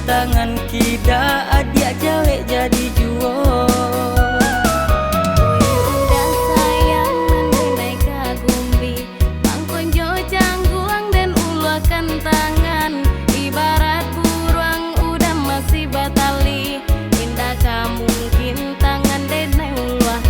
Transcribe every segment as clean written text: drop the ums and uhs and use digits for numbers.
tangan kida adik jawek jadi juo. Tangan ibarat buruang udah masih batali, indah kamu mungkin tangan denai ulahkan.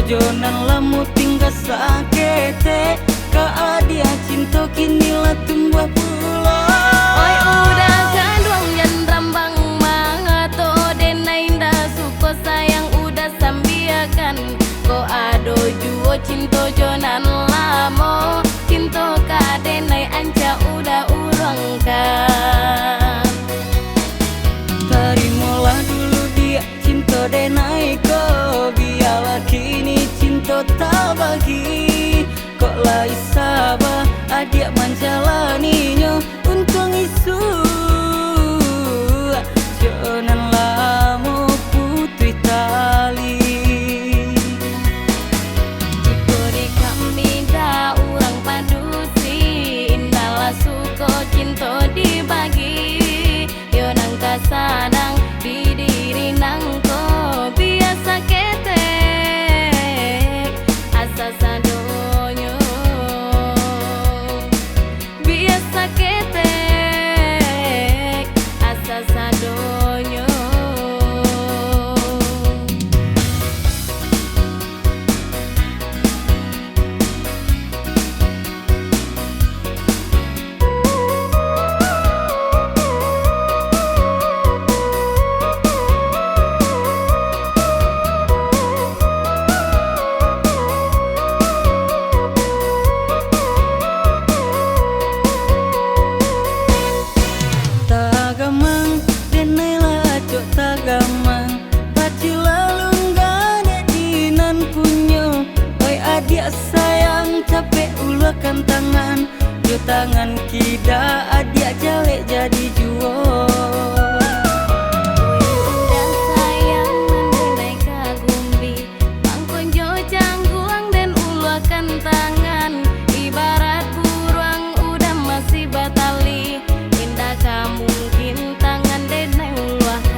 Jonan lamu tinggal sakete ka adia cinta kini lah tumbuh pulau. Oi udah kanduang jan rambang mangato denai indah suko sayang udah sambiakan. Ko ado juo cinta jonan lamo cinta ka denai anca udah urangkan. Terimalah dulu dia cinta denai ko biarlah kini cinta tak bagi. Kok lai sabah adik menjalaninya untung isu jonan lamu putri tali. Ikori kami dah urang padusi indahlah suko cinta dibagi. Yo nang kasadang di diri nangko biasa ketek asa sadonyo biasa ketek asa sadonyo. Tagamang denai lah cok tagamang paci lalu gane dinan punyo. Oi adik sayang capek ulakan tangan yo tangan kida adik jawek jadi juo. Tangan ibarat buruang udah masih batali, indah kamu mungkin tangan denai ulahkan.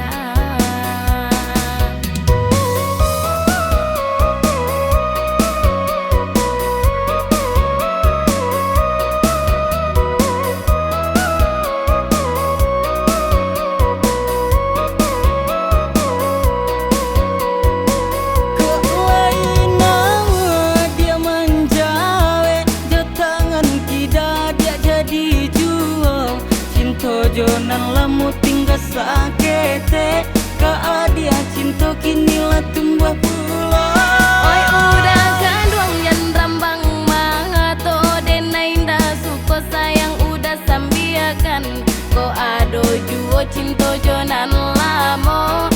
Jonan lamu tinggal sakete ka adia cinta kini lah tumbuh pulau. Oi udah kanduang jan rambang mangato denai indah suko sayang udah sambiakan. Ko ado juo cinta jonan lamo